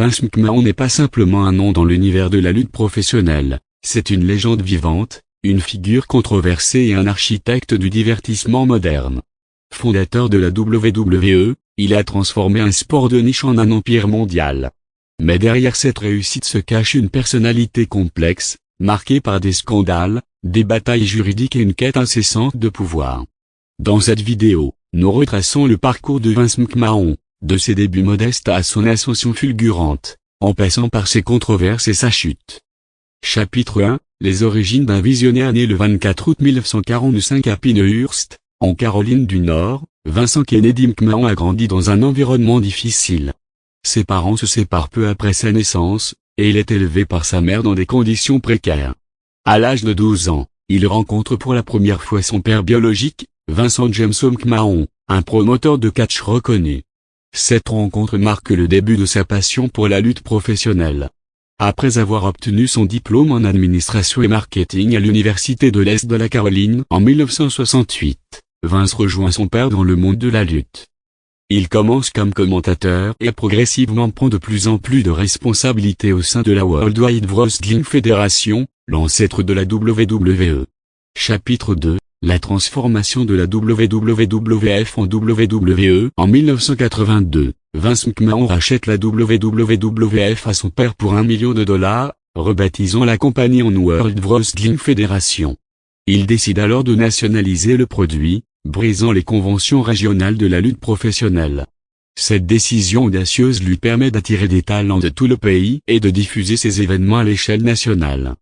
Vince McMahon n'est pas simplement un nom dans l'univers de la lutte professionnelle, c'est une légende vivante, une figure controversée et un architecte du divertissement moderne. Fondateur de la WWE, il a transformé un sport de niche en un empire mondial. Mais derrière cette réussite se cache une personnalité complexe, marquée par des scandales, des batailles juridiques et une quête incessante de pouvoir. Dans cette vidéo, nous retraçons le parcours de Vince McMahon, de ses débuts modestes à son ascension fulgurante, en passant par ses controverses et sa chute. Chapitre 1, les origines d'un visionnaire né le 24 août 1945 à Pinehurst, en Caroline du Nord. Vincent Kennedy McMahon a grandi dans un environnement difficile. Ses parents se séparent peu après sa naissance, et il est élevé par sa mère dans des conditions précaires. À l'âge de 12 ans, il rencontre pour la première fois son père biologique, Vincent James McMahon, un promoteur de catch reconnu. Cette rencontre marque le début de sa passion pour la lutte professionnelle. Après avoir obtenu son diplôme en administration et marketing à l'Université de l'Est de la Caroline en 1968, Vince rejoint son père dans le monde de la lutte. Il commence comme commentateur et progressivement prend de plus en plus de responsabilités au sein de la World Wide Wrestling Federation, l'ancêtre de la WWE. Chapitre 2, la transformation de la WWF en WWE. En 1982, Vince McMahon rachète la WWF à son père pour $1 million, rebaptisant la compagnie en World Wrestling Federation. Il décide alors de nationaliser le produit, brisant les conventions régionales de la lutte professionnelle. Cette décision audacieuse lui permet d'attirer des talents de tout le pays et de diffuser ses événements à l'échelle nationale.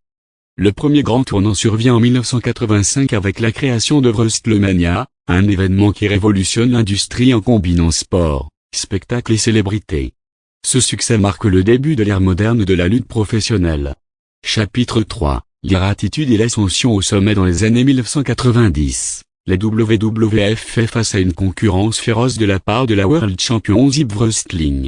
Le premier grand tournant survient en 1985 avec la création de WrestleMania, un événement qui révolutionne l'industrie en combinant sport, spectacle et célébrité. Ce succès marque le début de l'ère moderne de la lutte professionnelle. Chapitre 3, l'irattitude et l'ascension au sommet. Dans les années 1990, la WWF fait face à une concurrence féroce de la part de la World Championship Wrestling.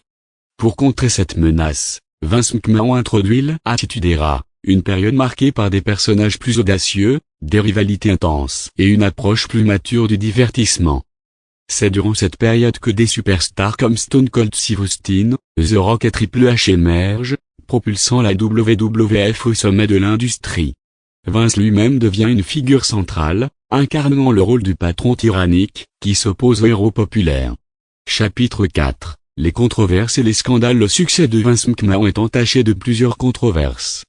Pour contrer cette menace, Vince McMahon introduit l'Attitude Era, une période marquée par des personnages plus audacieux, des rivalités intenses et une approche plus mature du divertissement. C'est durant cette période que des superstars comme Stone Cold Steve Austin, The Rock et Triple H émergent, propulsant la WWF au sommet de l'industrie. Vince lui-même devient une figure centrale, incarnant le rôle du patron tyrannique, qui s'oppose aux héros populaires. Chapitre 4, les controverses et les scandales. Le succès de Vince McMahon est entaché de plusieurs controverses.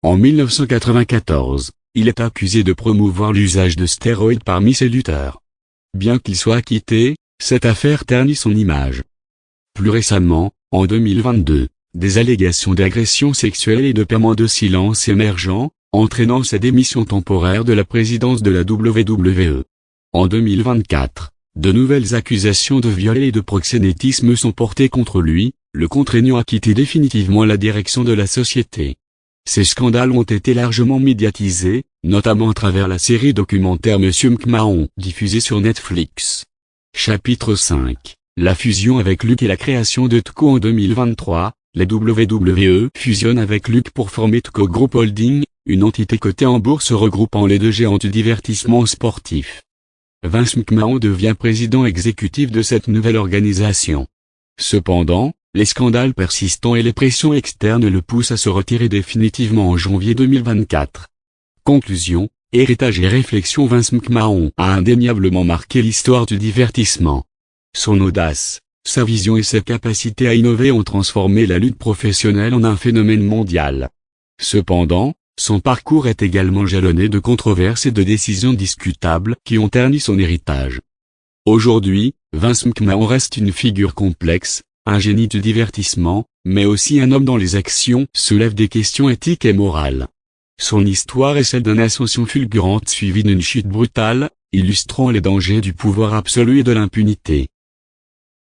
En 1994, il est accusé de promouvoir l'usage de stéroïdes parmi ses lutteurs. Bien qu'il soit acquitté, cette affaire ternit son image. Plus récemment, en 2022, des allégations d'agression sexuelle et de paiement de silence émergent, entraînant sa démission temporaire de la présidence de la WWE. En 2024, de nouvelles accusations de viol et de proxénétisme sont portées contre lui, le contraignant à quitter définitivement la direction de la société. Ces scandales ont été largement médiatisés, notamment à travers la série documentaire Monsieur McMahon, diffusée sur Netflix. Chapitre 5, la fusion avec Luke et la création de TCO. En 2023, la WWE fusionne avec Luke pour former TCO Group Holding, une entité cotée en bourse regroupant les deux géants du divertissement sportif. Vince McMahon devient président exécutif de cette nouvelle organisation. Cependant, les scandales persistants et les pressions externes le poussent à se retirer définitivement en janvier 2024. Conclusion, héritage et réflexion. Vince McMahon a indéniablement marqué l'histoire du divertissement. Son audace, sa vision et ses capacités à innover ont transformé la lutte professionnelle en un phénomène mondial. Cependant, son parcours est également jalonné de controverses et de décisions discutables qui ont terni son héritage. Aujourd'hui, Vince McMahon reste une figure complexe, un génie du divertissement, mais aussi un homme dont les actions soulèvent des questions éthiques et morales. Son histoire est celle d'une ascension fulgurante suivie d'une chute brutale, illustrant les dangers du pouvoir absolu et de l'impunité.